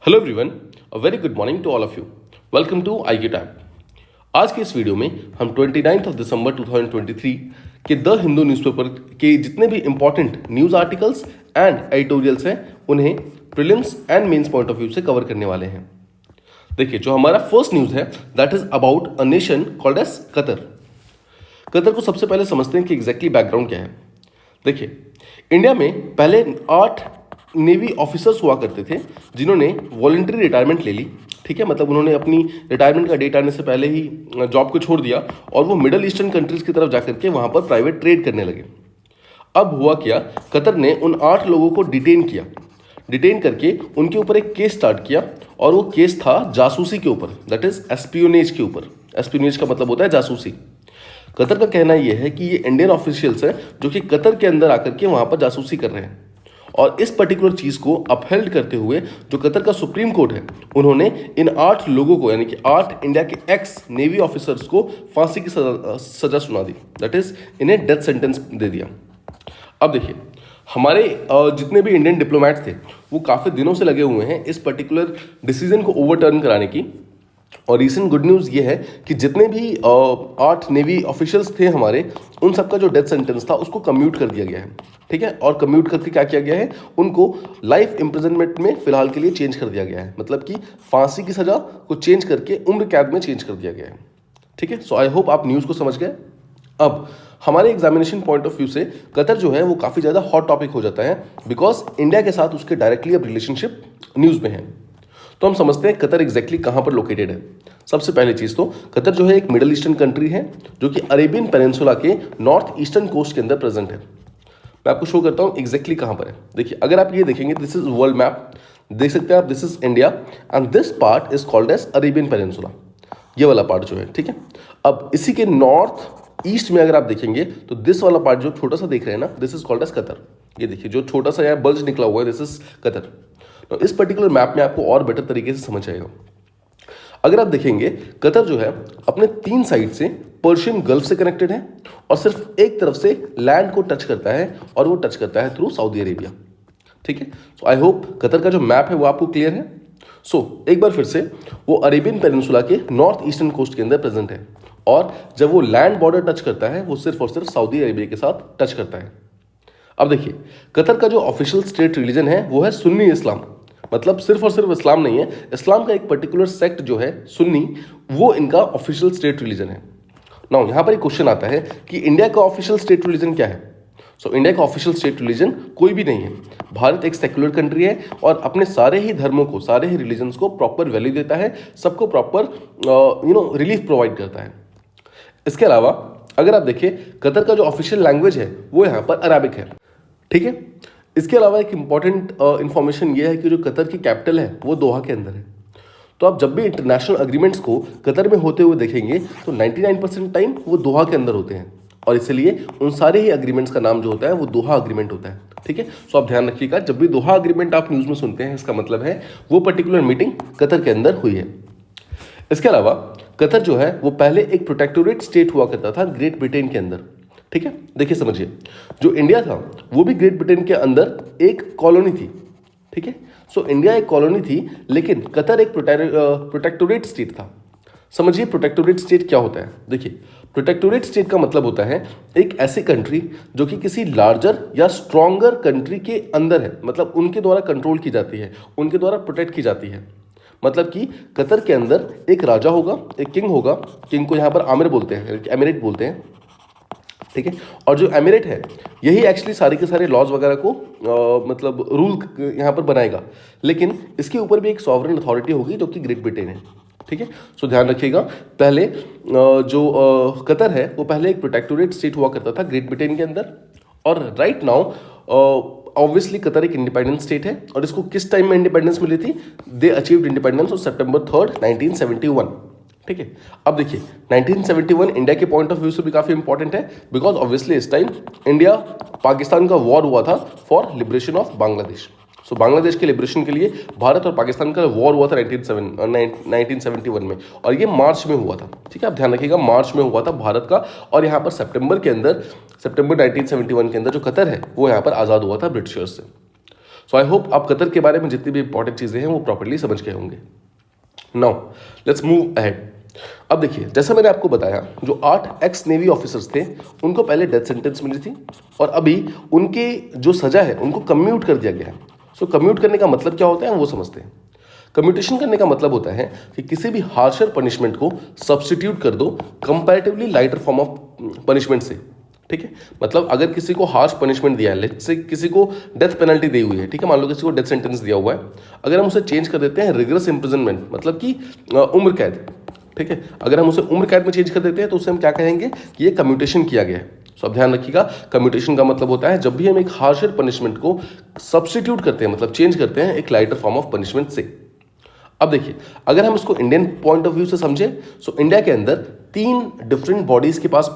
Hello everyone, a very good morning to all of you. Welcome to IQ tab. आज के इस video में हम 29 दिसंबर 2023 के द हिंदू न्यूज़पेपर के जितने भी important news articles and editorials हैं उन्हें prelims and mains point of view से कवर करने वाले हैं। देखिए, जो हमारा फर्स्ट न्यूज़ है that is about a nation called as Qatar. Qatar को सबसे पहले समझते हैं कि एग्जैक्टली बैकग्राउंड क्या है। देखिए, इंडिया में पहले 8 नेवी ऑफिसर्स हुआ करते थे जिन्होंने वॉलंटरी रिटायरमेंट ले ली। ठीक है, मतलब उन्होंने अपनी रिटायरमेंट का डेट आने से पहले ही जॉब को छोड़ दिया और वो मिडल ईस्टर्न कंट्रीज की तरफ जाकर के वहाँ पर प्राइवेट ट्रेड करने लगे। अब हुआ क्या, कतर ने उन 8 लोगों को डिटेन किया। डिटेन करके उनके ऊपर एक केस स्टार्ट किया और वो केस था जासूसी के ऊपर, दैट इज एस्पियोनेज के ऊपर। एस्पियोनेज का मतलब होता है जासूसी। कतर का कहना यह है कि ये इंडियन ऑफिशियल्स हैं जो कि कतर के अंदर आकर के वहाँ पर जासूसी कर रहे हैं और इस पर्टिकुलर चीज़ को अपहेल्ड करते हुए जो कतर का सुप्रीम कोर्ट है उन्होंने इन 8 लोगों को यानी कि 8 इंडिया के एक्स नेवी ऑफिसर्स को फांसी की सजा सुना दी, दैट इज इन्हें डेथ सेंटेंस दे दिया। अब देखिए, हमारे जितने भी इंडियन डिप्लोमेट थे वो काफ़ी दिनों से लगे हुए हैं इस पर्टिकुलर डिसीजन को ओवरटर्न कराने की। और रीसेंट गुड न्यूज़ ये है कि जितने भी 8 नेवी ऑफिशियल्स थे हमारे, उन सबका जो डेथ सेंटेंस था उसको कम्यूट कर दिया गया है। ठीक है, और कम्यूट करके क्या किया गया है, उनको लाइफ इम्प्रिजनमेंट में फिलहाल के लिए चेंज कर दिया गया है। मतलब कि फांसी की सज़ा को चेंज करके उम्र कैद में चेंज कर दिया गया है। ठीक है, सो आई होप आप न्यूज़ को समझ गए। अब हमारे एग्जामिनेशन पॉइंट ऑफ व्यू से कतर जो है वो काफ़ी ज़्यादा हॉट टॉपिक हो जाता है बिकॉज इंडिया के साथ उसके डायरेक्टली अब रिलेशनशिप न्यूज़ में है। तो हम समझते हैं कतर एग्जैक्टली कहाँ पर लोकेटेड है। सबसे पहली चीज़ तो कतर जो है एक मिडल ईस्टर्न कंट्री है जो कि अरेबियन पेनिनसुला के नॉर्थ ईस्टर्न कोस्ट के अंदर प्रेजेंट है। मैं आपको शो करता हूँ एग्जैक्टली कहाँ पर है। देखिए, अगर आप ये देखेंगे, दिस इज वर्ल्ड मैप, देख सकते हैं आप, this is India and this part is called as Arabian peninsula, ये वाला पार्ट जो है। ठीक है, अब इसी के नॉर्थ ईस्ट में अगर आप देखेंगे तो दिस वाला पार्ट जो छोटा सा देख रहे हैं ना, this is called as Qatar. ये देखिए, जो छोटा सा यहाँ बल्ज निकला हुआ है, दिस इज कतर। तो इस पर्टिकुलर मैप में आपको और बेटर तरीके से समझ आएगा। अगर आप देखेंगे, कतर जो है अपने 3 साइड से पर्शियन गल्फ से कनेक्टेड है और सिर्फ एक तरफ से लैंड को टच करता है और वो टच करता है थ्रू सऊदी अरेबिया। ठीक है, सो आई होप कतर का जो मैप है वो आपको क्लियर है। सो एक बार फिर से, वो अरेबियन पेनिनसुला के नॉर्थ ईस्टर्न कोस्ट के अंदर प्रेजेंट है और जब वो लैंड बॉर्डर टच करता है वो सिर्फ और सिर्फ सऊदी अरेबिया के साथ टच करता है। अब देखिए, कतर का जो ऑफिशियल स्टेट रिलीजन है वो है सुन्नी इस्लाम। मतलब सिर्फ और सिर्फ इस्लाम नहीं है, इस्लाम का एक पर्टिकुलर सेक्ट जो है सुन्नी, वो इनका ऑफिशियल स्टेट रिलीजन है। नाउ यहाँ पर एक क्वेश्चन आता है कि इंडिया का ऑफिशियल स्टेट रिलीजन क्या है। सो इंडिया का ऑफिशियल स्टेट रिलीजन कोई भी नहीं है। भारत एक सेक्युलर कंट्री है और अपने सारे ही धर्मों को, सारे ही रिलीजन्स को प्रॉपर वैल्यू देता है, सबको प्रॉपर रिलीफ प्रोवाइड करता है। इसके अलावा अगर आप देखें, कतर का जो ऑफिशियल लैंग्वेज है वो यहाँ पर अराबिक है। ठीक है, इसके अलावा एक इंपॉर्टेंट इन्फॉर्मेशन ये है कि जो कतर की कैपिटल है वो दोहा के अंदर है। तो आप जब भी इंटरनेशनल अग्रीमेंट्स को कतर में होते हुए देखेंगे तो 99% टाइम वो दोहा के अंदर होते हैं और इसलिए उन सारे ही अग्रीमेंट्स का नाम जो होता है वो दोहा अग्रीमेंट होता है। ठीक है, सो आप ध्यान रखिएगा, जब भी दोहा अग्रीमेंट आप न्यूज़ में सुनते हैं इसका मतलब है वो पर्टिकुलर मीटिंग कतर के अंदर हुई है। इसके अलावा कतर जो है वो पहले एक प्रोटेक्टोरेट स्टेट हुआ करता था ग्रेट ब्रिटेन के अंदर। ठीक है, देखिए समझिए, जो इंडिया था वो भी ग्रेट ब्रिटेन के अंदर एक कॉलोनी थी। ठीक है, सो इंडिया एक कॉलोनी थी लेकिन कतर एक प्रोटेक्टोरेट स्टेट था। समझिए प्रोटेक्टोरेट स्टेट क्या होता है। देखिए, प्रोटेक्टोरेट स्टेट का मतलब होता है एक ऐसी कंट्री जो कि किसी लार्जर या स्ट्रॉन्गर कंट्री के अंदर है, मतलब उनके द्वारा कंट्रोल की जाती है, उनके द्वारा प्रोटेक्ट की जाती है। मतलब कि कतर के अंदर एक राजा होगा, एक किंग होगा, किंग को यहाँ पर आमिर बोलते हैं, एमिरेट बोलते हैं। ठीक है, और जो एमिरेट है यही एक्चुअली सारे के सारे लॉज वगैरह को मतलब रूल यहाँ पर बनाएगा, लेकिन इसके ऊपर भी एक सॉवरेन अथॉरिटी होगी जो कि ग्रेट ब्रिटेन है। ठीक है, सो ध्यान रखिएगा, पहले जो कतर है वो पहले एक प्रोटेक्टोरेट स्टेट हुआ करता था ग्रेट ब्रिटेन के अंदर और राइट नाउ ऑब्वियसली कतर एक इंडिपेंडेंट स्टेट है। और इसको किस टाइम में इंडिपेंडेंस मिली थी? दे अचीव्ड इंडिपेंडेंस ऑन September 3, 1971। ठीक है, अब देखिए 1971 इंडिया के पॉइंट ऑफ व्यू से भी काफ़ी इंपॉर्टेंट है बिकॉज ऑब्वियसली इस टाइम इंडिया पाकिस्तान का वॉर हुआ था फॉर लिबरेशन ऑफ बांग्लादेश। सो बांग्लादेश के लिबरेशन के लिए भारत और पाकिस्तान का वॉर हुआ था 1971 में और ये मार्च में हुआ था। ठीक है, आप ध्यान रखिएगा, मार्च में हुआ था भारत का और यहाँ पर सितंबर 1971 के अंदर जो कतर है वो यहाँ पर आज़ाद हुआ था ब्रिटिशर्स से। सो आई होप आप कतर के बारे में जितनी भी इंपॉर्टेंट चीज़ें हैं वो प्रॉपर्ली समझ गए होंगे। Now let's move ahead. अब देखिए, जैसा मैंने आपको बताया, जो 8 एक्स नेवी ऑफिसर्स थे उनको पहले डेथ सेंटेंस मिली थी और अभी उनके जो सजा है उनको कम्यूट कर दिया गया है। सो कम्यूट करने का मतलब क्या होता है वो समझते हैं। कम्यूटेशन करने का मतलब होता है कि किसी भी हार्शर पनिशमेंट को सब्स्टिट्यूट कर दो comparatively lighter form of punishment से। ठीक है, मतलब अगर किसी को हार्श पनिशमेंट दिया है, लेट्स से किसी को डेथ पेनल्टी दी हुई है, ठीक है, मान लो किसी को डेथ सेंटेंस दिया हुआ है, अगर हम उसे चेंज कर देते हैं रिगरस इम्प्रिजनमेंट, मतलब कि उम्र कैद, ठीक है, अगर हम उसे उम्र कैद में चेंज कर देते हैं तो उसे हम क्या कहेंगे कि ये कम्यूटेशन किया गया है। सो अब ध्यान रखिएगा, कम्यूटेशन का मतलब होता है जब भी हम एक हार्शर पनिशमेंट को सब्स्टिट्यूट करते हैं, मतलब चेंज करते हैं एक लाइटर फॉर्म ऑफ पनिशमेंट से। अब देखिए, अगर हम इसको इंडियन पॉइंट ऑफ व्यू से समझे, सो इंडिया के अंदर 3 डिफरेंट बॉडीज के पास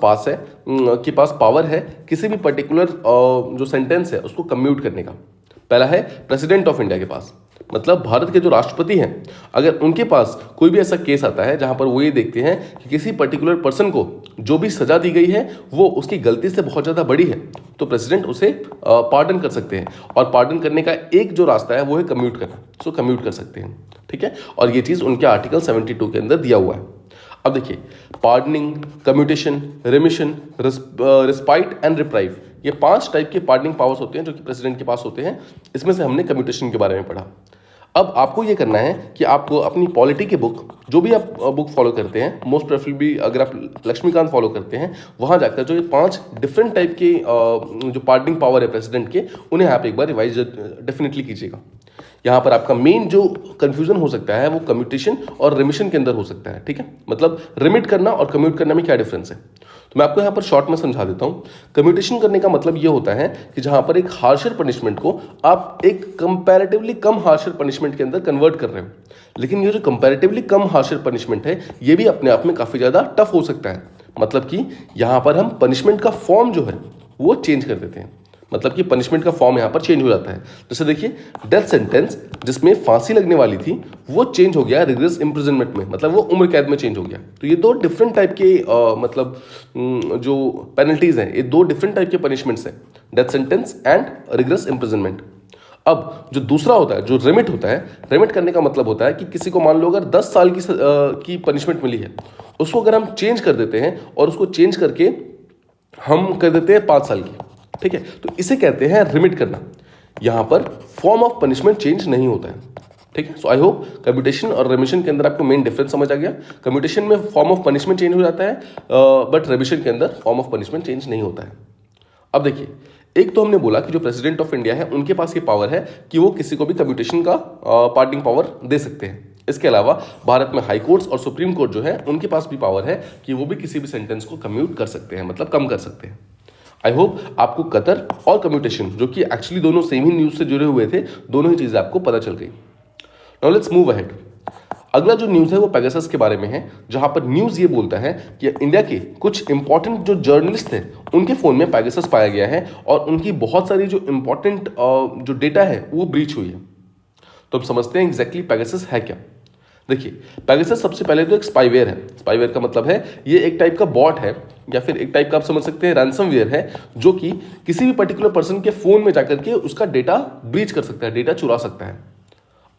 पावर है किसी भी पर्टिकुलर जो सेंटेंस है उसको कम्यूट करने का। पहला है प्रेसिडेंट ऑफ इंडिया के पास, मतलब भारत के जो राष्ट्रपति हैं, अगर उनके पास कोई भी ऐसा केस आता है जहां पर वो ये देखते हैं कि किसी पर्टिकुलर पर्सन को जो भी सजा दी गई है वो उसकी गलती से बहुत ज़्यादा बड़ी है, तो प्रेसिडेंट उसे पार्डन कर सकते हैं, और पार्डन करने का एक जो रास्ता है वो है कम्यूट करना। सो कम्यूट कर सकते हैं, ठीक है, और ये चीज़ उनके आर्टिकल 72 के अंदर दिया हुआ है। अब देखिए, pardoning, commutation, remission, respite and reprieve, ये 5 टाइप के पार्डनिंग पावर्स होते हैं जो कि प्रेसिडेंट के पास होते हैं। इसमें से हमने कम्यूटेशन के बारे में पढ़ा। अब आपको ये करना है कि आपको अपनी पॉलिटी की बुक, जो भी आप बुक फॉलो करते हैं, मोस्ट प्रेफरेबली अगर आप लक्ष्मीकांत फॉलो करते हैं, वहाँ जाकर जो ये 5 डिफरेंट टाइप के जो पार्डनिंग पावर है प्रेसिडेंट के, उन्हें आप एक बार रिवाइज डेफिनेटली कीजिएगा। यहाँ पर आपका मेन जो कंफ्यूजन हो सकता है वो कम्यूटेशन और रिमिशन के अंदर हो सकता है, ठीक है, मतलब रिमिट करना और कम्यूट करना में क्या डिफरेंस है, तो मैं आपको यहाँ पर शॉर्ट में समझा देता हूँ। कम्यूटेशन करने का मतलब ये होता है कि जहाँ पर एक हार्शर पनिशमेंट को आप एक कंपैरेटिवली कम हार्शर पनिशमेंट के अंदर कन्वर्ट कर रहे हो, लेकिन ये जो कंपैरेटिवली कम हार्शर पनिशमेंट है ये भी अपने आप में काफ़ी ज़्यादा टफ हो सकता है। मतलब कि यहाँ पर हम पनिशमेंट का फॉर्म जो है वो चेंज कर देते हैं, मतलब कि पनिशमेंट का फॉर्म यहाँ पर चेंज हो जाता है। जैसे देखिए, डेथ सेंटेंस जिसमें फांसी लगने वाली थी वो चेंज हो गया रिगरस इम्प्रिजनमेंट में, मतलब वो उम्र कैद में चेंज हो गया। तो ये 2 डिफरेंट टाइप के मतलब जो पेनल्टीज हैं, ये 2 डिफरेंट टाइप के पनिशमेंट्स हैं, death sentence and rigorous imprisonment. अब जो दूसरा होता है, जो रिमिट होता है, रिमिट करने का मतलब होता है कि किसी को मान लो अगर 10 साल की पनिशमेंट मिली है, उसको अगर हम चेंज कर देते हैं और उसको चेंज करके हम कर देते हैं 5 साल की, ठीक है, तो इसे कहते हैं रिमिट करना। यहां पर फॉर्म ऑफ पनिशमेंट चेंज नहीं होता है, ठीक है। सो आई होप कम्यूटेशन और रिमिशन के अंदर आपको मेन डिफरेंस समझ आ गया। कम्यूटेशन में फॉर्म ऑफ पनिशमेंट चेंज हो जाता है, बट रिमिशन के अंदर फॉर्म ऑफ पनिशमेंट चेंज नहीं होता है। अब देखिए, एक तो हमने बोला कि जो प्रेसिडेंट ऑफ इंडिया है उनके पास ये पावर है कि वो किसी को भी कम्यूटेशन का पार्डनिंग पावर दे सकते हैं। इसके अलावा भारत में हाई कोर्ट्स और सुप्रीम कोर्ट जो है उनके पास भी पावर है कि वो भी किसी भी सेंटेंस को कम्यूट कर सकते हैं, मतलब कम कर सकते हैं। आई होप आपको कतर और कम्यूटेशन, जो कि एक्चुअली दोनों सेम ही न्यूज से जुड़े हुए थे, दोनों ही चीजें आपको पता चल गई। Now let's move ahead. अगला जो न्यूज़ है वो पेगासस के बारे में है, जहां पर न्यूज़ ये बोलता है कि इंडिया के कुछ इंपॉर्टेंट जो जर्नलिस्ट थे उनके फ़ोन में पेगासस पाया गया है और उनकी बहुत सारी जो इंपॉर्टेंट जो डेटा है वो ब्रीच हुई है। तो अब समझते हैं एग्जैक्टली पेगासस है क्या। देखिए, पेगासस सबसे पहले तो एक स्पाईवेयर है। स्पाईवेयर का मतलब है ये एक टाइप का बॉट है, या फिर एक टाइप का आप समझ सकते हैं रैंसमवेयर है, जो कि किसी भी पर्टिकुलर पर्सन के फ़ोन में जाकर के उसका डेटा ब्रीच कर सकता है, डेटा चुरा सकता है।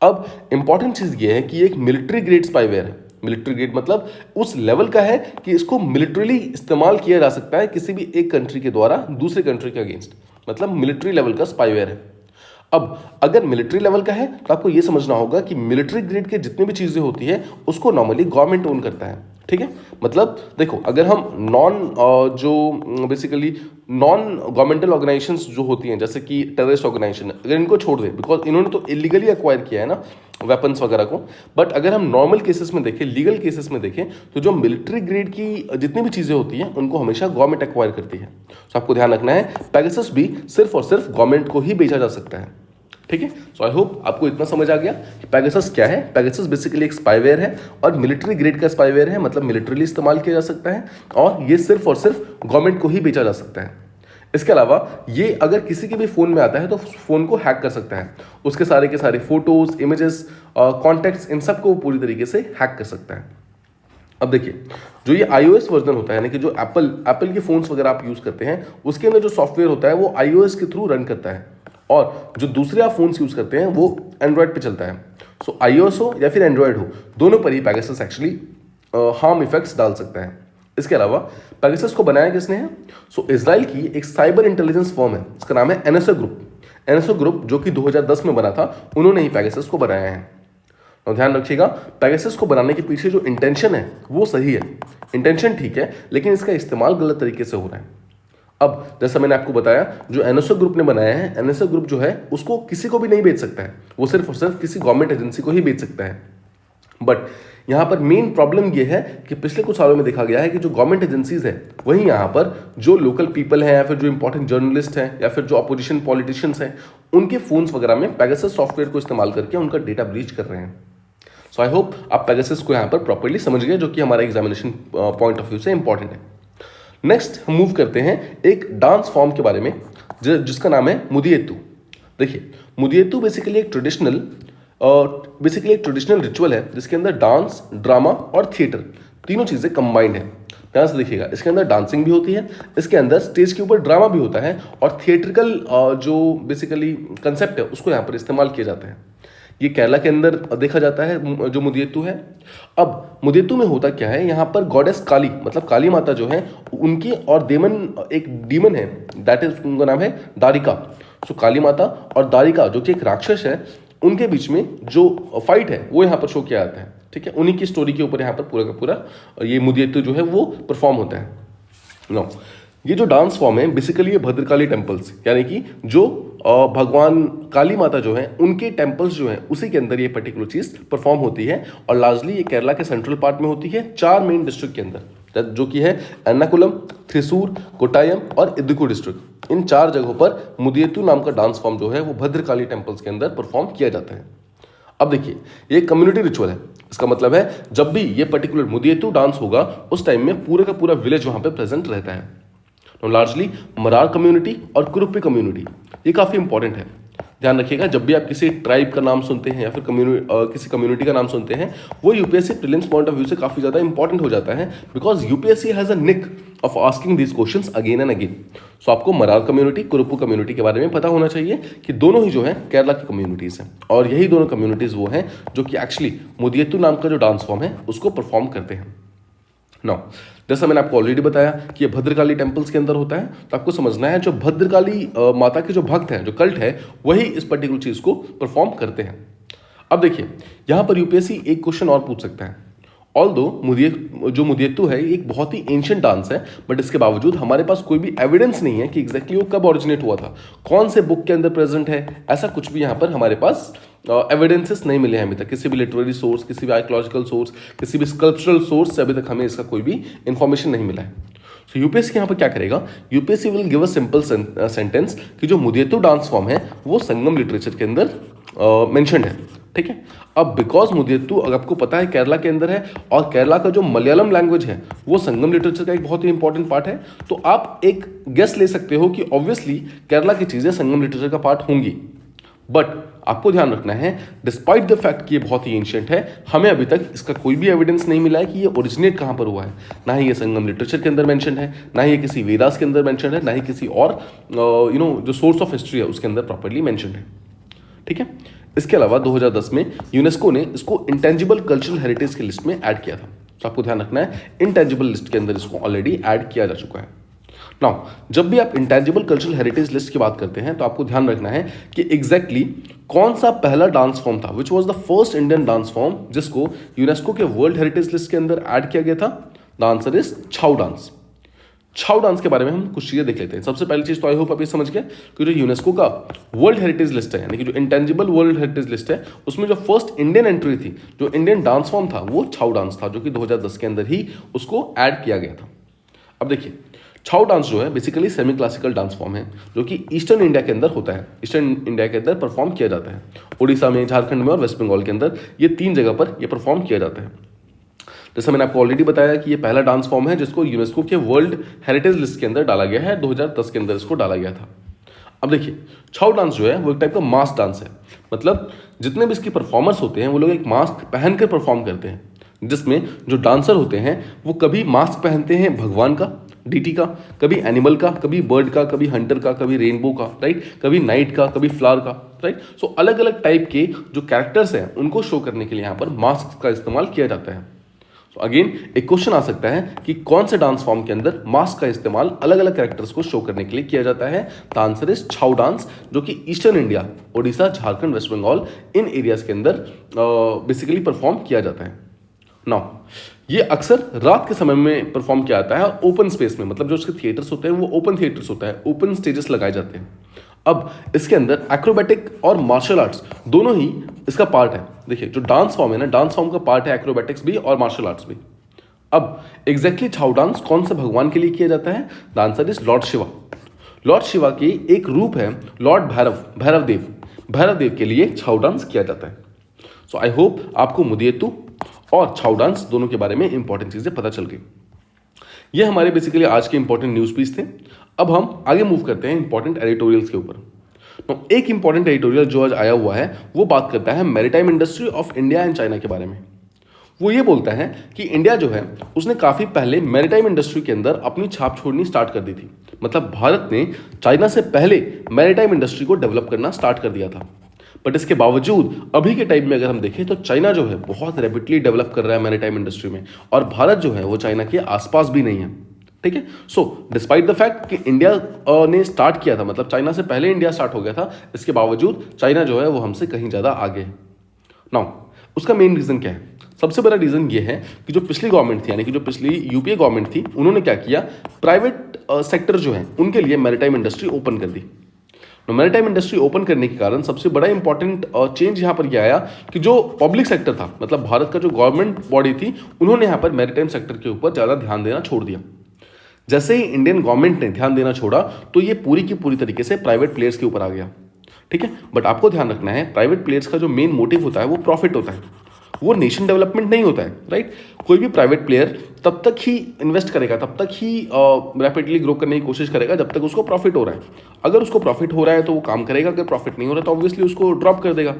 अब इंपॉर्टेंट चीज़ ये है कि एक मिलिट्री ग्रेड स्पाईवेयर है। मिलिट्री ग्रेड मतलब उस लेवल का है कि इसको मिलिट्रीली इस्तेमाल किया जा सकता है किसी भी एक कंट्री के द्वारा दूसरे कंट्री के अगेंस्ट, मतलब मिलिट्री लेवल का स्पाईवेयर है। अब अगर मिलिट्री लेवल का है तो आपको यह समझना होगा कि मिलिट्री ग्रेड के जितनी भी चीज़ें होती है उसको नॉर्मली गवर्नमेंट ओन करता है, ठीक है। मतलब देखो, अगर हम जो बेसिकली नॉन गवर्नमेंटल ऑर्गेनाइजेशंस जो होती हैं, जैसे कि टेररिस्ट ऑर्गेनाइजेशन, अगर इनको छोड़ दें, बिकॉज इन्होंने तो इलीगली एक्वायर किया है ना वेपन्स वगैरह को, बट अगर हम नॉर्मल केसेस में देखें, लीगल केसेस में देखें, तो जो मिलिट्री ग्रेड की जितनी भी चीज़ें होती हैं उनको हमेशा गवर्नमेंट एक्वायर करती है। तो आपको ध्यान रखना है, पेगासस भी सिर्फ और सिर्फ गवर्नमेंट को ही बेचा जा सकता है, ठीक है। सो आई होप आपको इतना समझ आ गया कि पेगासस क्या है। पेगासस बेसिकली एक स्पाईवेयर है और मिलिट्री ग्रेड का स्पाईवेयर है, मतलब मिलिट्रीली इस्तेमाल किया जा सकता है और ये सिर्फ और सिर्फ गवर्नमेंट को ही बेचा जा सकता है। इसके अलावा ये अगर किसी के भी फ़ोन में आता है तो फ़ोन को हैक कर सकता है, उसके सारे के सारे फोटोज़, इमेजेस, कॉन्टैक्ट्स, इन सब को पूरी तरीके से हैक कर सकता है। अब देखिए, जो ये iOS वर्जन होता है, यानी कि जो एप्पल के फ़ोन्स वगैरह आप यूज़ करते हैं, उसके अंदर जो सॉफ्टवेयर होता है वो iOS के थ्रू रन करता है। और जो दूसरे आप फोन्स यूज़ करते हैं वो एंड्रॉयड पे चलता है। सो iOS हो या फिर एंड्रॉयड हो, दोनों पर ही पेगासस एक्चुअली हार्म इफेक्ट्स डाल सकता है। इसके अलावा पेगासस को बनाया किसने है? सो इजराइल की एक साइबर इंटेलिजेंस फर्म है, इसका नाम है एनएसओ ग्रुप। एनएसओ ग्रुप जो कि 2010 में बना था, उन्होंने ही पेगासस को बनाया है। तो ध्यान रखिएगा, पेगासस को बनाने के पीछे जो इंटेंशन है वो सही है, इंटेंशन ठीक है, लेकिन इसका इस्तेमाल गलत तरीके से हो रहा है। अब जैसा मैंने आपको बताया, जो एनएसओ ग्रुप ने बनाया है, एनएसओ ग्रुप जो है उसको किसी को भी नहीं बेच सकता है, वो सिर्फ और सिर्फ किसी गवर्नमेंट एजेंसी को ही बेच सकता है। बट यहाँ पर मेन प्रॉब्लम ये है कि पिछले कुछ सालों में देखा गया है कि जो गवर्नमेंट एजेंसीज है वहीं यहाँ पर जो लोकल पीपल हैं या फिर जो इंपॉर्टेंट जर्नलिस्ट हैं या फिर जो अपोजिशन पॉलिटिशियंस हैं, उनके फोन्स वगैरह में पेगासस सॉफ्टवेयर को इस्तेमाल करके उनका डेटा ब्रीच कर रहे हैं। सो आई होप आप पेगासस को यहाँ पर प्रॉपर्ली समझ गए, जो कि हमारा एग्जामिनेशन पॉइंट ऑफ व्यू से इंपॉर्टेंट है। नेक्स्ट हम मूव करते हैं एक डांस फॉर्म के बारे में जिसका नाम है मुदियेत्तू। देखिए, मुदियेत्तू बेसिकली एक ट्रेडिशनल रिचुअल है जिसके अंदर डांस, ड्रामा और थिएटर तीनों चीज़ें कंबाइंड है। ध्यान से देखिएगा, इसके अंदर डांसिंग भी होती है, इसके अंदर स्टेज के ऊपर ड्रामा भी होता है और थिएट्रिकल जो बेसिकली कंसेप्ट है उसको यहाँ पर इस्तेमाल किया जाता है। ये केरला के अंदर देखा जाता है जो मुदियेत्तू है। अब मुदियेत्तू में होता क्या है, यहाँ पर गॉडेस काली मतलब काली माता जो है उनकी और एक डीमन है, दैट इज उनका नाम है दारिका। सो काली माता और दारिका जो कि एक राक्षस है, उनके बीच में जो फाइट है वो यहाँ पर शो किया जाता है। ठीक है, उन्हीं की स्टोरी के ऊपर यहाँ पर पूरा का पूरा ये मुदियेत्तू जो है वो परफॉर्म होता है। नो, ये जो डांस फॉर्म है बेसिकली ये भद्रकाली टेम्पल्स यानी कि जो भगवान काली माता जो है उनके टेम्पल्स जो है उसी के अंदर ये पर्टिकुलर चीज़ परफॉर्म होती है। और लार्जली ये केरला के सेंट्रल पार्ट में होती है, 4 मेन डिस्ट्रिक्ट के अंदर, जो कि है एर्नाकुलम, थ्रिसूर, कोट्टायम और इदुक्की डिस्ट्रिक्ट। इन 4 जगहों पर मुदियेत्तू नाम का डांस फॉर्म जो है वो भद्रकाली टेम्पल्स के अंदर परफॉर्म किया जाता है। अब देखिए, ये कम्युनिटी रिचुअल है, इसका मतलब है जब भी ये पर्टिकुलर मुदियेत्तू डांस होगा उस टाइम में पूरा का पूरा विलेज वहाँ पर प्रेजेंट रहता है। तो लार्जली मरार कम्युनिटी और कुरुप्पी कम्युनिटी ये काफ़ी इंपॉर्टेंट है। ध्यान रखिएगा, जब भी आप किसी ट्राइब का नाम सुनते हैं या फिर किसी कम्युनिटी का नाम सुनते हैं, वो UPSC prelims point of view से काफ़ी ज़्यादा इंपॉर्टेंट हो जाता है, because UPSC has a knack of asking these questions again and again. So आपको मरार कम्युनिटी, कुरुप्पू कम्युनिटी के बारे में पता होना चाहिए कि दोनों ही जो है केरला की कम्युनिटीज़ हैं और यही दोनों कम्युनिटीज़ वो हैं जो कि एक्चुअली मुदियेत्तू नाम का जो डांस फॉर्म है उसको परफॉर्म करते हैं। नाउ, जैसा मैंने आपको ऑलरेडी बताया कि ये भद्रकाली टेम्पल्स के अंदर होता है, तो आपको समझना है जो भद्रकाली माता के जो भक्त हैं, जो कल्ट है, वही इस पर्टिकुलर चीज़ को परफॉर्म करते हैं। अब देखिए, यहाँ पर यूपीएससी एक क्वेश्चन और पूछ सकता है। ऑल्दो जो मुदियेत्तू है एक बहुत ही एंशिएंट डांस है, बट इसके बावजूद हमारे पास कोई भी एविडेंस नहीं है कि एग्जैक्टली वो कब ओरिजिनेट हुआ था, कौन से बुक के अंदर प्रेजेंट है, ऐसा कुछ भी यहाँ पर हमारे पास एविडेंसेस नहीं मिले हैं अभी तक। किसी भी लिटरेरी सोर्स, किसी भी आर्कियोलॉजिकल सोर्स, किसी भी स्कल्पचरल सोर्स से अभी तक हमें इसका कोई भी इंफॉर्मेशन नहीं मिला है। सो यूपीएससी यहाँ पर क्या करेगा, UPSC will give a simple sentence कि जो मुदियेत्तू डांस फॉर्म है वो संगम लिटरेचर के अंदर मेंशन्ड है। ठीक है, अब बिकॉज मुदियेत्तू अगर आपको पता है केरला के अंदर है और केरला का जो मलयालम लैंग्वेज है वो संगम लिटरेचर का एक बहुत ही इंपॉर्टेंट पार्ट है, तो आप एक गेस ले सकते हो कि ऑब्वियसली केरला की चीज़ें संगम लिटरेचर का पार्ट होंगी। बट आपको ध्यान रखना है, डिस्पाइट द फैक्ट कि ये बहुत ही एंशिएंट है, हमें अभी तक इसका कोई भी एविडेंस नहीं मिला है कि ये ओरिजिनेट कहाँ पर हुआ है। ना ही ये संगम लिटरेचर के अंदर मेंशन है, ना ही ये किसी वेदास के अंदर मेंशन है, ना ही किसी और जो सोर्स ऑफ हिस्ट्री है उसके अंदर प्रॉपर्ली मेंशन है। ठीक है, इसके अलावा 2010 में यूनेस्को ने इसको इंटेंजिबल कल्चरल हेरिटेज की लिस्ट में ऐड किया था। तो आपको ध्यान रखना है, इंटेंजिबल लिस्ट के अंदर इसको ऑलरेडी ऐड किया जा चुका है। नाउ, जब भी आप इंटेंजिबल कल्चरल हेरिटेज लिस्ट की बात करते हैं तो आपको ध्यान रखना है कि एग्जैक्टली कौन सा पहला डांस फॉर्म था, which was the first Indian dance form जिसको यूनेस्को के वर्ल्ड हेरिटेज लिस्ट के अंदर ऐड किया गया था। The answer is Chhau dance. Chhau dance के बारे में हम कुछ चीज़ें देख लेते हैं। सबसे पहली चीज़ तो आई होप आप ये समझ गए कि जो यूनेस्को का वर्ल्ड हेरिटेज लिस्ट है, यानी कि जो इंटेंजिबल वर्ल्ड हेरिटेज लिस्ट है, उसमें जो फर्स्ट इंडियन एंट्री थी, जो इंडियन डांस फॉर्म था, वो छाऊ डांस था, जो कि 2010 के अंदर ही उसको ऐड किया गया था। अब देखिए, छाऊ डांस जो है basically semi classical dance form है जो कि ईस्टर्न इंडिया के अंदर होता है, ईस्टर्न इंडिया के अंदर परफॉर्म किया जाता है। उड़ीसा में, झारखंड में और वेस्ट बंगाल के अंदर ये 3 जगह पर ये परफॉर्म किया जाता है। जैसा मैंने आपको ऑलरेडी बताया कि ये पहला डांस फॉर्म है जिसको यूनेस्को के वर्ल्ड हेरिटेज लिस्ट के अंदर डाला गया है, 2010 के अंदर इसको डाला गया था। अब देखिए, छाऊ डांस जो है वो एक टाइप का मास्क डांस है, मतलब जितने भी इसके परफॉर्मर्स होते हैं वो लोग एक मास्क पहनकर परफॉर्म करते हैं, जिसमें जो डांसर होते हैं वो कभी मास्क पहनते हैं भगवान का, डीटी का, कभी एनिमल का, कभी बर्ड का, कभी हंटर का, कभी रेनबो का, राइट, कभी नाइट का, कभी फ्लावर का, राइट। सो अलग अलग टाइप के जो कैरेक्टर्स हैं उनको शो करने के लिए यहाँ पर मास्क का इस्तेमाल किया जाता है। सो अगेन एक क्वेश्चन आ सकता है कि कौन से डांस फॉर्म के अंदर मास्क का इस्तेमाल अलग अलग कैरेक्टर्स को शो करने के लिए किया जाता है। The answer is Chhau dance, जो कि eastern India, Odisha, Jharkhand, west Bengal, in areas के अंदर बेसिकली परफॉर्म किया जाता है। नाउ ये अक्सर रात के समय में परफॉर्म किया जाता है ओपन स्पेस में, मतलब जो उसके थिएटर्स होते हैं वो ओपन थिएटर्स होता है, ओपन स्टेजेस लगाए जाते हैं। अब इसके अंदर एक्रोबैटिक और मार्शल आर्ट्स दोनों ही इसका पार्ट है। देखिए जो डांस फॉर्म है ना, डांस फॉर्म का पार्ट है एक्रोबैटिक्स भी और मार्शल आर्ट्स भी। अब एग्जैक्टली छाऊ डांस कौन से भगवान के लिए किया जाता है? The answer is Lord Shiva. Lord Shiva की एक रूप है लॉर्ड भैरव, भैरव देव के लिए छाऊ डांस किया जाता है। सो आई होप आपको मुदियत्तु और छाऊ डांस दोनों के बारे में इंपॉर्टेंट चीजें पता चल गई। ये हमारे बेसिकली आज के इंपॉर्टेंट न्यूज पीस थे। अब हम आगे मूव करते हैं इंपॉर्टेंट एडिटोरियल्स के ऊपर। तो एक इंपॉर्टेंट एडिटोरियल जो आज आया हुआ है वो बात करता है maritime industry of India and China के बारे में। वो ये बोलता है कि इंडिया जो है उसने काफी पहले मैरीटाइम इंडस्ट्री के अंदर अपनी छाप छोड़नी स्टार्ट कर दी थी। मतलब भारत ने चाइना से पहले मैरीटाइम इंडस्ट्री को डेवलप करना स्टार्ट कर दिया था। बट इसके बावजूद अभी के टाइम में अगर हम देखें तो चाइना जो है बहुत रैपिडली डेवलप कर रहा है मैरीटाइम इंडस्ट्री में, और भारत जो है वो चाइना के आसपास भी नहीं है। ठीक है, सो डिस्पाइट द फैक्ट कि इंडिया ने स्टार्ट किया था, मतलब चाइना से पहले इंडिया स्टार्ट हो गया था, इसके बावजूद चाइना जो है वो हमसे कहीं ज्यादा आगे है। नाउ उसका मेन रीजन क्या है? सबसे बड़ा रीजन ये है कि जो पिछली गवर्नमेंट थी, यानी कि जो पिछली यूपीए गवर्नमेंट थी, उन्होंने क्या किया, प्राइवेट सेक्टर जो है उनके लिए मैरीटाइम इंडस्ट्री ओपन कर दी। मैरीटाइम इंडस्ट्री ओपन करने के कारण सबसे बड़ा इंपॉर्टेंट चेंज यहाँ पर यह आया कि जो पब्लिक सेक्टर था, मतलब भारत का जो गवर्नमेंट बॉडी थी, उन्होंने यहाँ पर मैरीटाइम सेक्टर के ऊपर ज़्यादा ध्यान देना छोड़ दिया। जैसे ही इंडियन गवर्नमेंट ने ध्यान देना छोड़ा तो ये पूरी की पूरी तरीके से प्राइवेट प्लेयर्स के ऊपर आ गया। ठीक है, बट आपको ध्यान रखना है प्राइवेट प्लेयर्स का जो मेन मोटिव होता है वो प्रॉफिट होता है, वो नेशन डेवलपमेंट नहीं होता है, राइट। कोई भी प्राइवेट प्लेयर तब तक ही इन्वेस्ट करेगा, तब तक ही रैपिडली ग्रो करने की कोशिश करेगा जब तक उसको प्रॉफिट हो रहा है। अगर उसको प्रॉफिट हो रहा है तो वो काम करेगा, अगर प्रॉफिट नहीं हो रहा तो ऑब्वियसली उसको ड्रॉप कर देगा।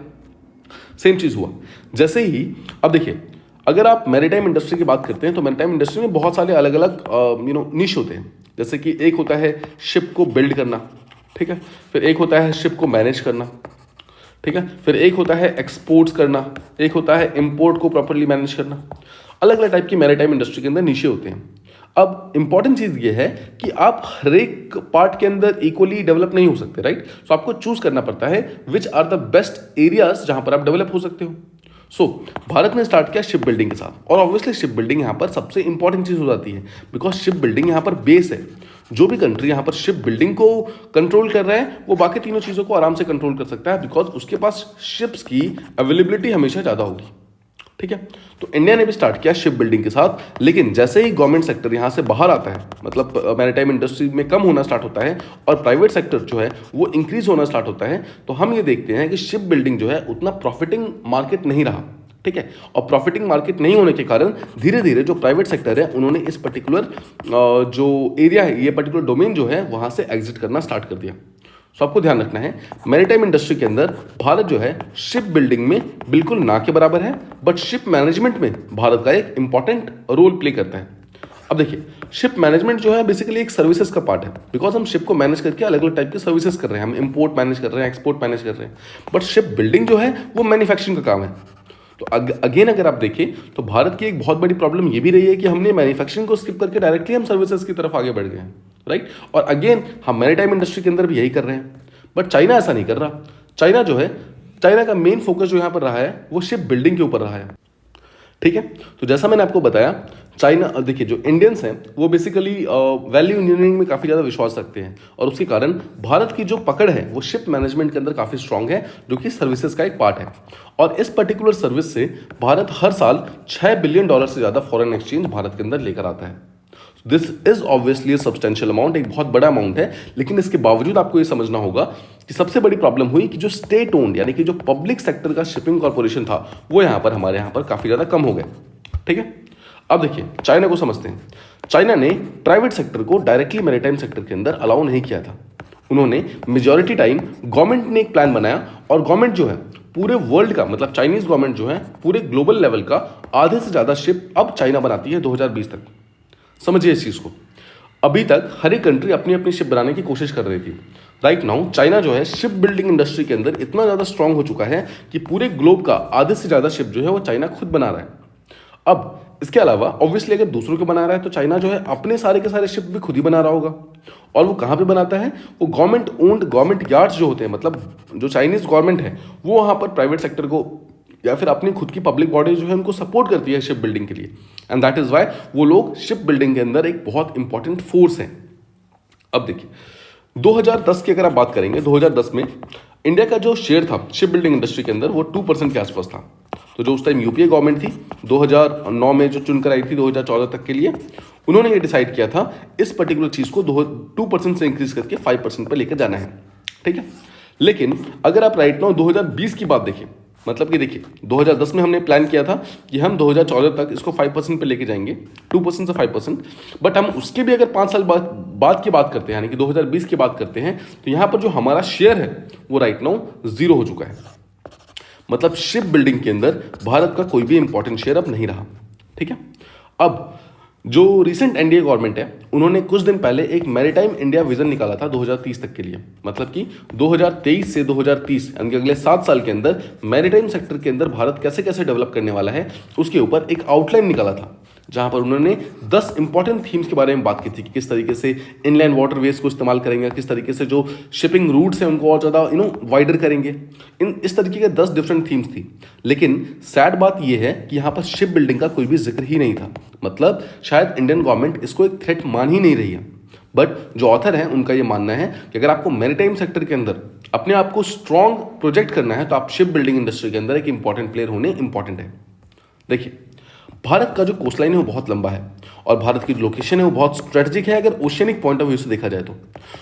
सेम चीज़ हुआ जैसे ही, अब देखिए अगर आप मैरीटाइम इंडस्ट्री की बात करते हैं तो मैरीटाइम इंडस्ट्री में बहुत सारे अलग अलग निश होते हैं। जैसे कि एक होता है शिप को बिल्ड करना, ठीक है, फिर एक होता है शिप को मैनेज करना, ठीक है, फिर एक होता है एक्सपोर्ट्स करना, एक होता है इंपोर्ट को प्रॉपर्ली मैनेज करना। अलग अलग टाइप की मैरीटाइम इंडस्ट्री के अंदर निशे होते हैं। अब इंपॉर्टेंट चीज ये है कि आप हर एक पार्ट के अंदर इक्वली डेवलप नहीं हो सकते, राइट। सो आपको चूज करना पड़ता है which are the best areas जहां पर आप डेवलप हो सकते हो। सो भारत ने स्टार्ट किया शिप बिल्डिंग के साथ, और ऑब्वियसली शिप बिल्डिंग यहाँ पर सबसे इंपॉर्टेंट चीज हो जाती है, बिकॉज शिप बिल्डिंग यहाँ पर बेस है। जो भी कंट्री यहाँ पर शिप बिल्डिंग को कंट्रोल कर रहा है वो बाकी तीनों चीजों को आराम से कंट्रोल कर सकता है, बिकॉज उसके पास शिप्स की अवेलेबिलिटी हमेशा ज्यादा होगी। ठीक है, तो इंडिया ने भी स्टार्ट किया शिप बिल्डिंग के साथ, लेकिन जैसे ही गवर्नमेंट सेक्टर यहाँ से बाहर आता है, मतलब मैरीटाइम इंडस्ट्री में कम होना स्टार्ट होता है और प्राइवेट सेक्टर जो है वो इंक्रीज होना स्टार्ट होता है, तो हम ये देखते हैं कि शिप बिल्डिंग जो है उतना प्रॉफिटिंग मार्केट नहीं रहा। ठीक है, और प्रॉफिटिंग मार्केट नहीं होने के कारण धीरे धीरे जो प्राइवेट सेक्टर है उन्होंने इस पर्टिकुलर जो एरिया है, ये पर्टिकुलर डोमेन जो है वहां से एग्जिट करना स्टार्ट कर दिया। सो आपको ध्यान रखना है मैरीटाइम इंडस्ट्री के अंदर भारत जो है शिप बिल्डिंग में बिल्कुल ना के बराबर है, बट शिप मैनेजमेंट में भारत का एक इंपॉर्टेंट रोल प्ले करता है। अब देखिए शिप मैनेजमेंट जो है बेसिकली एक सर्विसेज का पार्ट है, बिकॉज हम शिप को मैनेज करके अलग अलग टाइप की सर्विसेज कर रहे हैं, हम इंपोर्ट मैनेज कर रहे हैं, एक्सपोर्ट मैनेज कर रहे हैं, बट शिप बिल्डिंग जो है वो मैन्युफैक्चरिंग का काम है। तो अगेन अगर आप देखें तो भारत की एक बहुत बड़ी प्रॉब्लम ये भी रही है कि हमने मैन्युफैक्चरिंग को स्किप करके डायरेक्टली हम सर्विसेज की तरफ आगे बढ़ गए हैं, राइट। और अगेन हम मैरीटाइम इंडस्ट्री के अंदर भी यही कर रहे हैं, बट चाइना ऐसा नहीं कर रहा। चाइना जो है, चाइना का मेन फोकस जो यहाँ पर रहा है वो शिप बिल्डिंग के ऊपर रहा है। ठीक है, तो जैसा मैंने आपको बताया चाइना, देखिए जो इंडियंस हैं वो बेसिकली वैल्यू इंजीनियरिंग में काफ़ी ज़्यादा विश्वास रखते हैं, और उसके कारण भारत की जो पकड़ है वो शिप मैनेजमेंट के अंदर काफ़ी स्ट्रांग है, जो कि सर्विसेज का एक पार्ट है। और इस पर्टिकुलर सर्विस से भारत हर साल $6 बिलियन से ज़्यादा फॉरेन एक्सचेंज भारत के अंदर लेकर आता है। This is obviously a substantial amount, एक बहुत बड़ा अमाउंट है, लेकिन इसके बावजूद आपको ये समझना होगा कि सबसे बड़ी प्रॉब्लम हुई कि जो स्टेट ओन्ड यानी कि जो पब्लिक सेक्टर का शिपिंग कॉर्पोरेशन था वो हमारे यहाँ पर काफ़ी ज़्यादा कम हो गए। ठीक है, अब देखिए चाइना को समझते हैं। चाइना ने प्राइवेट सेक्टर को डायरेक्टली मैरीटाइम सेक्टर के अंदर अलाउ नहीं किया था। उन्होंने मेजॉरिटी टाइम गवर्नमेंट ने एक प्लान बनाया, और गवर्नमेंट जो है पूरे वर्ल्ड का, मतलब चाइनीज गवर्नमेंट जो है पूरे ग्लोबल लेवल का आधे से ज़्यादा शिप अब चाइना बनाती है 2020 तक। समझिए इस चीज़ को। अभी तक हर एक कंट्री अपनी अपनी शिप बनाने की कोशिश कर रही थी। राइट नाउ चाइना जो है शिप बिल्डिंग इंडस्ट्री के अंदर इतना ज़्यादा स्ट्रांग हो चुका है कि पूरे ग्लोब का आधे से ज़्यादा शिप जो है वो चाइना खुद बना रहा है। अब इसके अलावा ऑब्वियसली अगर दूसरों के बना रहा है तो चाइना जो है अपने सारे के सारे शिप भी खुद ही बना रहा होगा। और वो कहाँ पे बनाता है? वो गवर्नमेंट ओन्ड गवर्नमेंट यार्ड्स जो होते हैं, मतलब जो चाइनीज गवर्नमेंट है वो वहाँ पर प्राइवेट सेक्टर को या फिर अपनी खुद की पब्लिक बॉडी जो है उनको सपोर्ट करती है शिप बिल्डिंग के लिए। एंड दैट इज वाई वो लोग शिप बिल्डिंग के अंदर एक बहुत इंपॉर्टेंट फोर्स है। अब देखिए 2010 की अगर आप बात करेंगे, 2010 में इंडिया का जो शेयर था शिप बिल्डिंग इंडस्ट्री के अंदर वो 2% के आसपास था। तो जो उस टाइम यूपीए गवर्नमेंट थी 2009 में जो चुनकर आई थी 2014 तक के लिए, उन्होंने ये डिसाइड किया था इस पर्टिकुलर चीज़ को 2% से इंक्रीज करके 5% पर लेकर जाना है। ठीक है, लेकिन अगर आप राइट नाउ 2020 की बात देखें, मतलब कि देखिए 2010 में हमने प्लान किया था कि हम 2014 तक इसको 5% पे लेके जाएंगे, 2% से 5%, बट हम उसके भी अगर 5 साल बाद की बात करते हैं, यानी कि 2020 की बात करते हैं, तो यहाँ पर जो हमारा शेयर है वो राइट नाउ 0 हो चुका है। मतलब शिप बिल्डिंग के अंदर भारत का कोई भी इंपॉर्टेंट शेयर अब नहीं रहा। ठीक है, अब जो रिसेंट एनडीए गवर्नमेंट है उन्होंने कुछ दिन पहले एक मैरीटाइम इंडिया विजन निकाला था 2030 तक के लिए, मतलब कि 2023 से 2030 यानी कि अगले 7 साल के अंदर मैरीटाइम सेक्टर के अंदर भारत कैसे कैसे डेवलप करने वाला है उसके ऊपर एक आउटलाइन निकाला था, जहां पर उन्होंने 10 इंपॉर्टेंट थीम्स के बारे में बात की थी कि किस तरीके से इनलैंड वाटरवेज को इस्तेमाल करेंगे, किस तरीके से जो शिपिंग रूट्स हैं उनको और ज़्यादा वाइडर करेंगे। इस तरीके के 10 डिफरेंट थीम्स थी। लेकिन सैड बात यह है कि यहाँ पर शिप बिल्डिंग का कोई भी जिक्र ही नहीं था। मतलब शायद इंडियन गवर्नमेंट इसको एक थ्रेट मान ही नहीं रही है। बट जो ऑथर है उनका ये मानना है कि अगर आपको मैरीटाइम सेक्टर के अंदर अपने आप को स्ट्रॉन्ग प्रोजेक्ट करना है तो आप शिप बिल्डिंग इंडस्ट्री के अंदर एक इंपॉर्टेंट प्लेयर होने इंपॉर्टेंट है। देखिए भारत का जो कोस्टलाइन है वो बहुत लंबा है और भारत की जो लोकेशन है वो बहुत स्ट्रेटेजिक है अगर ओशियनिक पॉइंट ऑफ व्यू से देखा जाए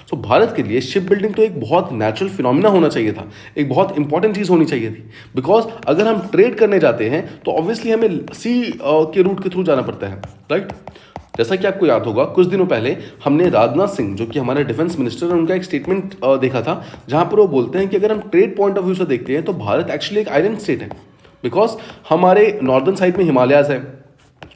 तो भारत के लिए शिप बिल्डिंग तो एक बहुत नेचुरल फिनोमिना होना चाहिए था, एक बहुत इंपॉर्टेंट चीज़ होनी चाहिए थी। बिकॉज अगर हम ट्रेड करने जाते हैं तो ऑब्वियसली हमें सी के रूट के थ्रू जाना पड़ता है, राइट। जैसा कि आपको याद होगा कुछ दिनों पहले हमने राजनाथ सिंह जो कि हमारे डिफेंस मिनिस्टर हैं उनका एक स्टेटमेंट देखा था, जहां पर वो बोलते हैं कि अगर हम ट्रेड पॉइंट ऑफ व्यू से देखते हैं तो भारत एक्चुअली एक आइलैंड स्टेट है। बिकॉज हमारे नॉर्दर्न साइड में हिमालयाज है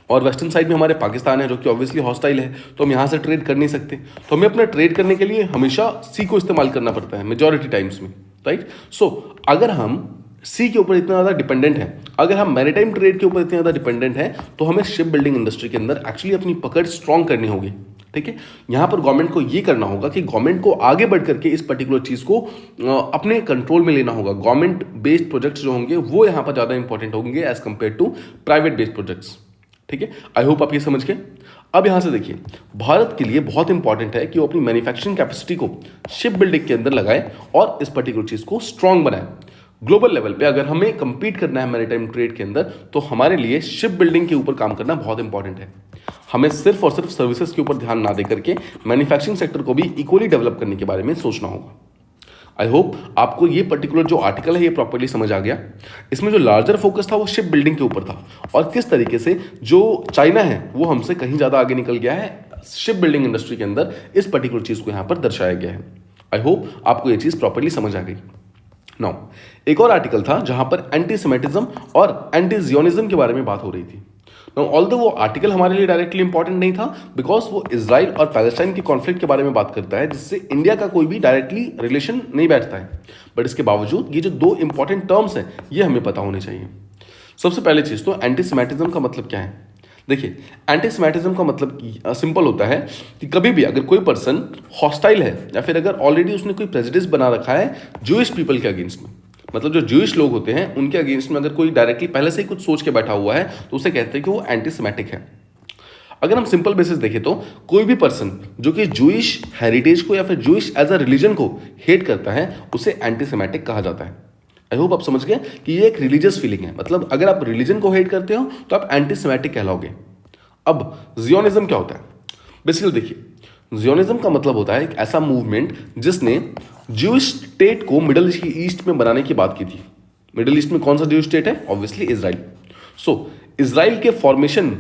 और वेस्टर्न साइड में हमारे पाकिस्तान है जो कि ऑब्वियसली हॉस्टाइल है, तो हम यहाँ से ट्रेड कर नहीं सकते। तो हमें अपना ट्रेड करने के लिए हमेशा सी को इस्तेमाल करना पड़ता है मेजॉरिटी टाइम्स में, राइट। सो अगर हम सी के ऊपर इतना ज़्यादा डिपेंडेंट है, अगर हम मैरीटाइम ट्रेड के ऊपर इतने ज़्यादा डिपेंडेंट है, तो हमें शिप बिल्डिंग इंडस्ट्री के अंदर एक्चुअली अपनी पकड़ स्ट्रॉन्ग करनी होगी। ठीक है, यहाँ पर गवर्नमेंट को ये करना होगा कि गवर्नमेंट को आगे बढ़ करके इस पर्टिकुलर चीज़ को अपने कंट्रोल में लेना होगा। गवर्नमेंट बेस्ड प्रोजेक्ट्स जो होंगे वो यहाँ पर ज़्यादा इंपॉर्टेंट होंगे as compare to private based projects. ठीक है, आई होप आप ये समझ गए। अब यहाँ से देखिए भारत के लिए बहुत इंपॉर्टेंट है कि वो अपनी मैन्युफैक्चरिंग कैपेसिटी को शिप बिल्डिंग के अंदर लगाए और इस पर्टिकुलर चीज़ को स्ट्रॉन्ग बनाए। ग्लोबल लेवल पे अगर हमें कंपीट करना है मैरीटाइम ट्रेड के अंदर तो हमारे लिए शिप बिल्डिंग के ऊपर काम करना बहुत इंपॉर्टेंट है। हमें सिर्फ और सिर्फ सर्विसेज के ऊपर ध्यान ना दे करके मैन्युफैक्चरिंग सेक्टर को भी इक्वली डेवलप करने के बारे में सोचना होगा। आई होप आपको ये पर्टिकुलर जो आर्टिकल है ये प्रॉपर्ली समझ आ गया। इसमें जो लार्जर फोकस था वो शिप बिल्डिंग के ऊपर था और किस तरीके से जो चाइना है वो हमसे कहीं ज़्यादा आगे निकल गया है शिप बिल्डिंग इंडस्ट्री के अंदर, इस पर्टिकुलर चीज़ को यहाँ पर दर्शाया गया है। आई होप आपको ये चीज़ प्रॉपर्ली समझ आ गई। नाउ एक और आर्टिकल था जहां पर एंटी सेमेटिज्म और एंटी जियोनिज्म के बारे में बात हो रही थी। नाउ ऑल्दो वो आर्टिकल हमारे लिए डायरेक्टली इंपॉर्टेंट नहीं था बिकॉज वो इजराइल और पैलेस्टाइन के कॉन्फ्लिक्ट के बारे में बात करता है जिससे इंडिया का कोई भी डायरेक्टली रिलेशन नहीं बैठता है। बट इसके बावजूद ये जो दो इंपॉर्टेंट टर्म्स हैं ये हमें पता होने चाहिए। सबसे पहले चीज़ तो एंटी सेमेटिज्म का मतलब क्या है। देखिए एंटी सेमेटिज्म का मतलब सिंपल होता है कि कभी भी अगर कोई पर्सन हॉस्टाइल है या फिर अगर ऑलरेडी उसने कोई प्रेजुडिस बना रखा है जूइश पीपल के अगेंस्ट में, मतलब जो जूइश लोग होते हैं उनके अगेंस्ट में अगर कोई डायरेक्टली पहले से ही कुछ सोच के बैठा हुआ है तो उसे कहते हैं कि वो एंटी सेमेटिक है। अगर हम सिंपल बेसिस देखें तो कोई भी पर्सन जो कि जूइश हेरिटेज को या फिर जूइश एज अ रिलीजन को हेट करता है उसे एंटी सेमेटिक कहा जाता है। आई होप आप समझ गए कि ये एक रिलीजियस फीलिंग है, मतलब अगर आप रिलीजन को हेट करते हो तो आप एंटी सेमेटिक कहलाओगे। अब जियोनिज्म क्या होता है? बेसिकली देखिए जियोनिज्म का मतलब होता है एक ऐसा मूवमेंट जिसने ज्यूइश स्टेट को मिडल ईस्ट में बनाने की बात की थी। मिडल ईस्ट में कौन सा ज्यूइश स्टेट है? Obviously Israel. सो इजराइल के फॉर्मेशन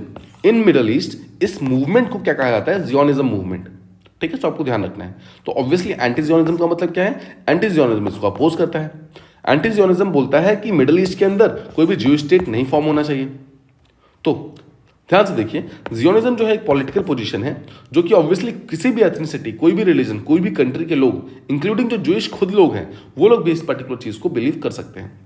इन मिडल ईस्ट, इस मूवमेंट को क्या कहा जाता है? Zionism movement. ठीक है, तो आपको ध्यान रखना है। तो ऑब्वियसली एंटी जियोनिज्म का मतलब क्या है? एंटी जियोनिज्म इसको अपोज करता है। एंटी जियोनिज्म बोलता है कि मिडल ईस्ट के अंदर कोई भी ज्यूइश स्टेट नहीं फॉर्म होना चाहिए। तो ध्यान से देखिए, जियोनिज्म जो है एक पॉलिटिकल पोजीशन है जो कि ऑब्वियसली किसी भी एथनिसिटी, कोई भी रिलीजन, कोई भी कंट्री के लोग, इंक्लूडिंग जो जूइश खुद लोग हैं, वो लोग भी इस पर्टिकुलर चीज को बिलीव कर सकते हैं।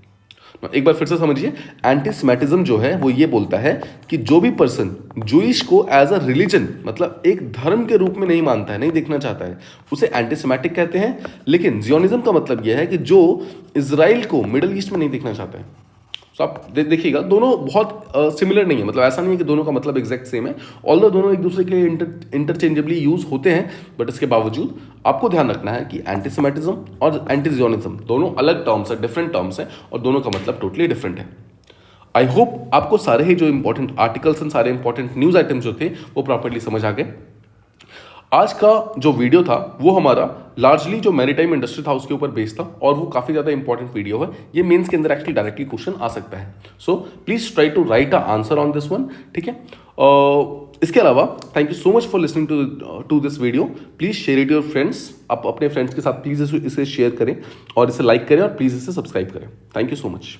एक बार फिर से समझिए, एंटीसेमिटिज्म जो है वो ये बोलता है कि जो भी पर्सन जूइश को एज अ रिलीजन, मतलब एक धर्म के रूप में नहीं मानता है, नहीं देखना चाहता है, उसे एंटीसेमेटिक कहते हैं। लेकिन जियोनिज्म का मतलब यह है कि जो इजराइल को मिडिल ईस्ट में नहीं देखना चाहता है। तो आप देखिएगा, दोनों बहुत सिमिलर नहीं है, मतलब ऐसा नहीं है कि दोनों का मतलब एग्जैक्ट सेम है, ऑल्दो दोनों एक दूसरे के लिए इंटरचेंजेबली यूज होते हैं, बट इसके बावजूद आपको ध्यान रखना है कि एंटीसेमिटिज्म और एंटीजियोनिज्म दोनों अलग टर्म्स है, डिफरेंट टर्म्स है, और दोनों का मतलब टोटली डिफरेंट है। आई होप आपको सारे ही जो इंपॉर्टेंट आर्टिकल्स एंड सारे इंपॉर्टेंट न्यूज आइटम्स जो थे वो प्रॉपर्ली समझ आ गए। आज का जो वीडियो था वो हमारा लार्जली जो मैरीटाइम इंडस्ट्री था उसके ऊपर बेस्ड था, और वो काफी ज्यादा इंपॉर्टेंट वीडियो है। ये मेंस के अंदर एक्चुअली डायरेक्टली क्वेश्चन आ सकता है, so please try to write a answer on this one, ठीक है। इसके अलावा thank you so much for listening to this video. Please share it your friends, आप अपने फ्रेंड्स के साथ प्लीज इसे शेयर करें और इसे लाइक करें और प्लीज इसे सब्सक्राइब करें। Thank you so much.